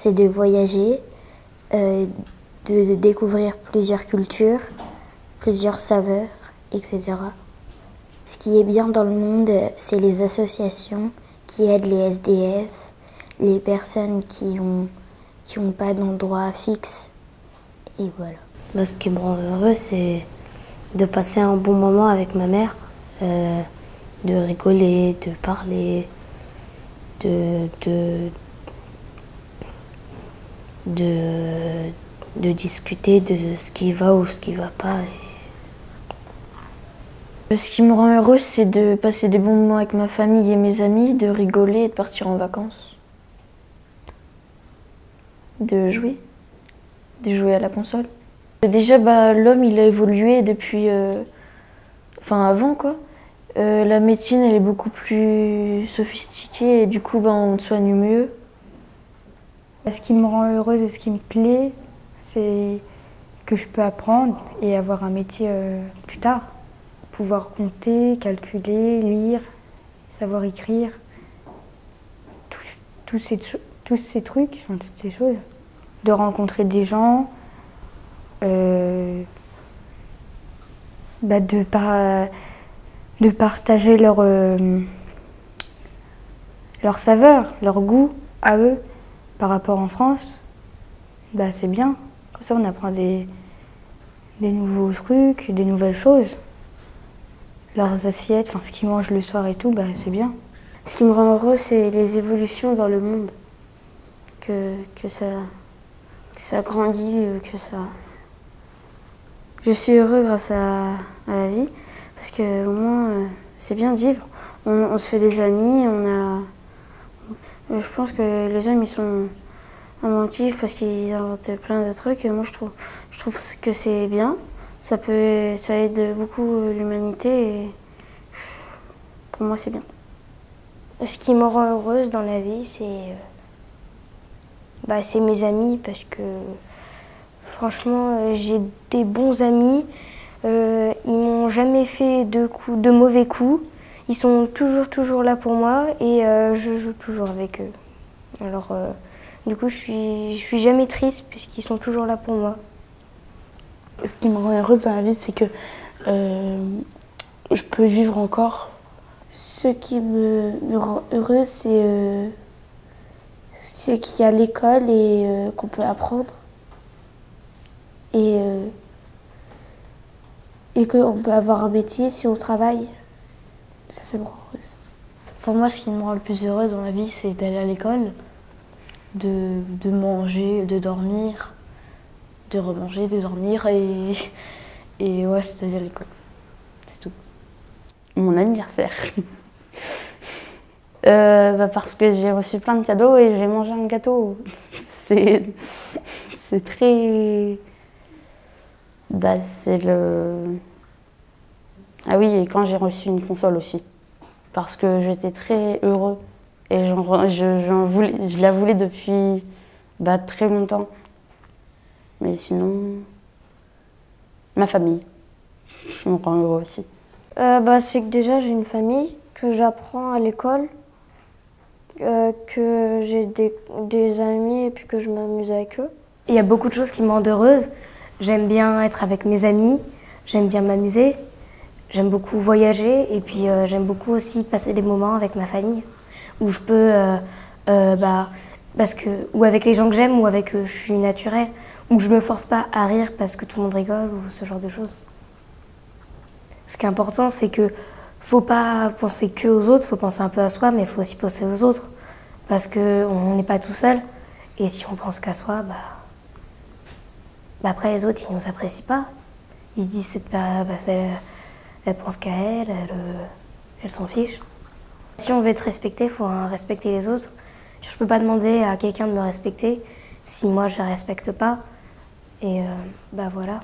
c'est de voyager, de découvrir plusieurs cultures, plusieurs saveurs, etc. Ce qui est bien dans le monde, c'est les associations qui aident les SDF, les personnes qui ont pas d'endroit fixe, et voilà. Ce qui me rend heureux, c'est de passer un bon moment avec ma mère, de rigoler, de parler, de discuter de ce qui va ou ce qui va pas. Ce qui me rend heureuse, c'est de passer des bons moments avec ma famille et mes amis, de rigoler et de partir en vacances. De jouer à la console. Déjà, l'homme, il a évolué depuis... avant, quoi. La médecine, elle est beaucoup plus sophistiquée et du coup, on te soigne mieux. Ce qui me rend heureuse et ce qui me plaît, c'est que je peux apprendre et avoir un métier plus tard. Pouvoir compter, calculer, lire, savoir écrire, tous ces trucs, toutes ces choses. De rencontrer des gens, de partager leur saveur, leur goût à eux par rapport en France, c'est bien. Comme ça, on apprend des nouveaux trucs, des nouvelles choses. Leurs assiettes, ce qu'ils mangent le soir et tout, c'est bien. Ce qui me rend heureux, c'est les évolutions dans le monde. Que ça grandit, que ça... Je suis heureux grâce à la vie, parce qu'au moins, c'est bien de vivre. On se fait des amis, je pense que les hommes, ils sont inventifs parce qu'ils inventent plein de trucs. Et moi, je trouve que c'est bien. Ça aide beaucoup l'humanité et pour moi, c'est bien. Ce qui me rend heureuse dans la vie, c'est mes amis parce que franchement, j'ai des bons amis. Ils m'ont jamais fait de mauvais coups. Ils sont toujours là pour moi et je joue toujours avec eux. Alors, du coup, je suis jamais triste puisqu'ils sont toujours là pour moi. Ce qui me rend heureuse dans la vie, c'est que je peux vivre encore. Ce qui me rend heureuse, c'est qu'il y a l'école et qu'on peut apprendre. Et qu'on peut avoir un métier si on travaille. Ça me rend heureuse. Pour moi, ce qui me rend le plus heureuse dans la vie, c'est d'aller à l'école, de manger, de dormir, de remanger, de dormir et ouais, c'est d'aller à l'école. C'est tout. Mon anniversaire. Parce que j'ai reçu plein de cadeaux et j'ai mangé un gâteau. C'est très... c'est le... Ah oui, et quand j'ai reçu une console aussi. Parce que j'étais très heureux. Et je la voulais depuis très longtemps. Mais sinon, ma famille, qui me rend heureux aussi. C'est que déjà j'ai une famille, que j'apprends à l'école, que j'ai des amis et puis que je m'amuse avec eux. Il y a beaucoup de choses qui me rendent heureuse. J'aime bien être avec mes amis, j'aime bien m'amuser, j'aime beaucoup voyager et puis j'aime beaucoup aussi passer des moments avec ma famille où je peux, ou avec les gens que j'aime ou avec je suis naturelle, où je me force pas à rire parce que tout le monde rigole ou ce genre de choses. Ce qui est important, c'est que faut pas penser que aux autres, faut penser un peu à soi, mais il faut aussi penser aux autres parce qu'on n'est pas tout seul et si on pense qu'à soi, après les autres ils nous apprécient pas. Ils se disent elle pense qu'à elle s'en fiche. Si on veut être respecté, il faut respecter les autres. Je peux pas demander à quelqu'un de me respecter si moi je ne respecte pas. Et voilà.